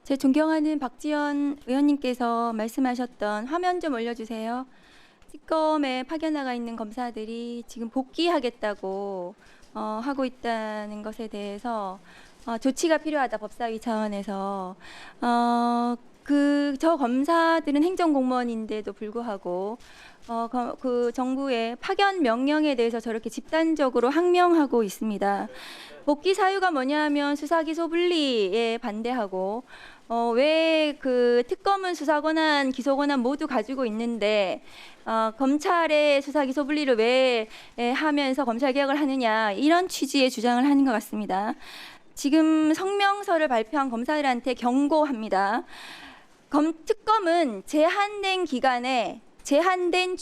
제 존경하는 박지원 의원님께서 말씀하셨던 화면 좀 올려주세요. 특검에 파견나가 있는 검사들이 지금 복귀하겠다고 하고 있다는 것에 대해서 조치가 필요하다, 법사위 차원에서. 저 검사들은 행정공무원인데도 불구하고 그 정부의 파견 명령에 대해서 저렇게 집단적으로 항명하고 있습니다. 복귀 사유가 뭐냐면 수사기소 분리에 반대하고 왜 그 특검은 수사권한, 기소권한 모두 가지고 있는데 검찰의 수사기소 분리를 왜 하면서 검찰개혁을 하느냐, 이런 취지의 주장을 하는 것 같습니다. 지금 성명서를 발표한 검사들한테 경고합니다. 특검은 제한된 기간에 제한된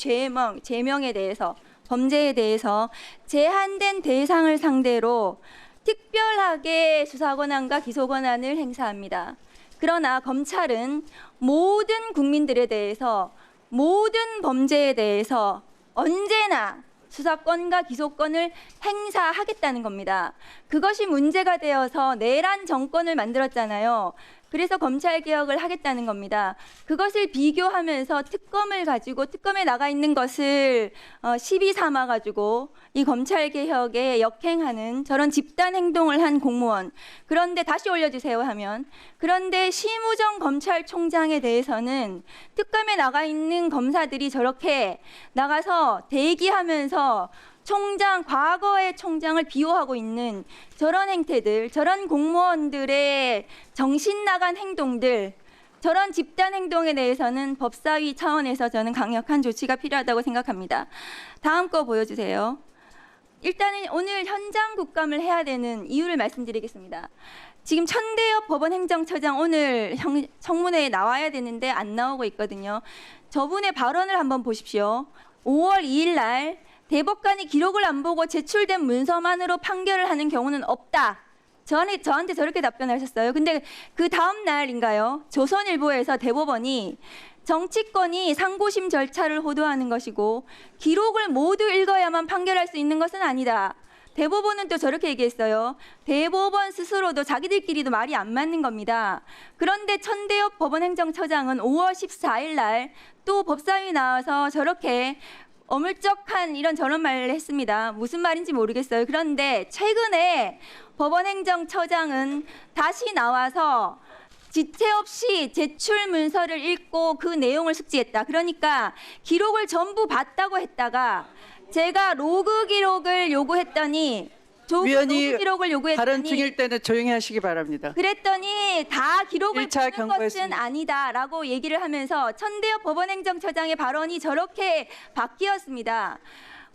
죄명에 대해서, 범죄에 대해서 제한된 대상을 상대로 특별하게 수사권한과 기소권한을 행사합니다. 그러나 검찰은 모든 국민들에 대해서, 모든 범죄에 대해서 언제나 수사권과 기소권을 행사하겠다는 겁니다. 그것이 문제가 되어서 내란 정권을 만들었잖아요. 그래서 검찰개혁을 하겠다는 겁니다. 그것을 비교하면서 특검을 가지고, 특검에 나가 있는 것을 시비 삼아가지고 이 검찰개혁에 역행하는 저런 집단 행동을 한 공무원. 그런데 다시 올려주세요 하면, 그런데 심우정 검찰총장에 대해서는 특검에 나가 있는 검사들이 저렇게 나가서 대기하면서 과거의 총장을 비호하고 있는 저런 행태들, 저런 공무원들의 정신 나간 행동들, 저런 집단 행동에 대해서는 법사위 차원에서 저는 강력한 조치가 필요하다고 생각합니다. 다음 거 보여주세요. 일단은 오늘 현장 국감을 해야 되는 이유를 말씀드리겠습니다. 지금 천대엽 법원행정처장 오늘 청문회에 나와야 되는데 안 나오고 있거든요. 저분의 발언을 한번 보십시오. 5월 2일 날 대법관이 기록을 안 보고 제출된 문서만으로 판결을 하는 경우는 없다. 저한테 저렇게 답변하셨어요. 근데 그 다음 날인가요? 조선일보에서 대법원이 정치권이 상고심 절차를 호도하는 것이고 기록을 모두 읽어야만 판결할 수 있는 것은 아니다. 대법원은 또 저렇게 얘기했어요. 대법원 스스로도 자기들끼리도 말이 안 맞는 겁니다. 그런데 천대엽 법원행정처장은 5월 14일 날 또 법사위 나와서 저렇게 어물쩍한 이런 저런 말을 했습니다. 무슨 말인지 모르겠어요. 그런데 최근에 법원행정처장은 다시 나와서 지체 없이 제출 문서를 읽고 그 내용을 숙지했다. 그러니까 기록을 전부 봤다고 했다가 제가 로그 기록을 요구했더니 위원이 기록을 요구했더니 발언 중일 때는 조용히 하시기 바랍니다. 그랬더니 다 기록을 보는 것은 경고했습니다. 아니다라고 얘기를 하면서 천대엽 법원행정처장의 발언이 저렇게 바뀌었습니다.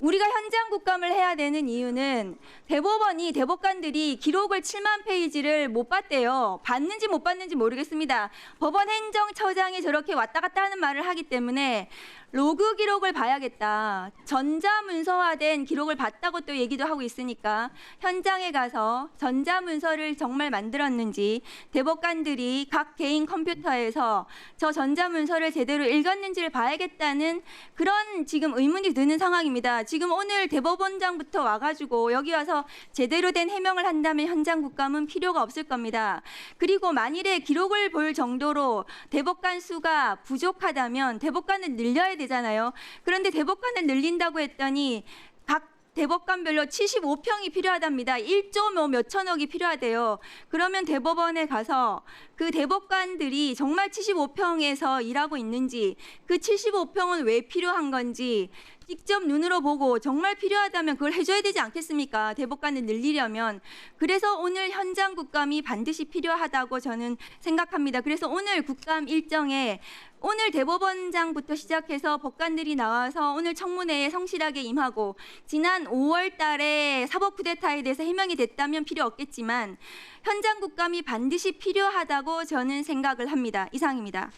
우리가 현장 국감을 해야 되는 이유는 대법관들이 기록을 7만 페이지를 못 봤대요. 봤는지 못 봤는지 모르겠습니다. 법원행정처장이 저렇게 왔다 갔다 하는 말을 하기 때문에 로그 기록을 봐야겠다. 전자문서화된 기록을 봤다고 또 얘기도 하고 있으니까 현장에 가서 전자문서를 정말 만들었는지, 대법관들이 각 개인 컴퓨터에서 저 전자문서를 제대로 읽었는지를 봐야겠다는 그런 지금 의문이 드는 상황입니다. 지금 오늘 대법원장부터 와가지고 여기 와서 제대로 된 해명을 한다면 현장 국감은 필요가 없을 겁니다. 그리고 만일에 기록을 볼 정도로 대법관 수가 부족하다면 대법관을 늘려야 되잖아요. 그런데 대법관을 늘린다고 했더니 각 대법관별로 75평이 필요하답니다. 1조 몇천억이 필요하대요. 그러면 대법원에 가서 그 대법관들이 정말 75평에서 일하고 있는지, 그 75평은 왜 필요한 건지 직접 눈으로 보고 정말 필요하다면 그걸 해줘야 되지 않겠습니까? 대법관을 늘리려면. 그래서 오늘 현장 국감이 반드시 필요하다고 저는 생각합니다. 그래서 오늘 국감 일정에 오늘 대법원장부터 시작해서 법관들이 나와서 오늘 청문회에 성실하게 임하고, 지난 5월 달에 사법 쿠데타에 대해서 해명이 됐다면 필요 없겠지만 현장 국감이 반드시 필요하다고 저는 생각을 합니다. 이상입니다.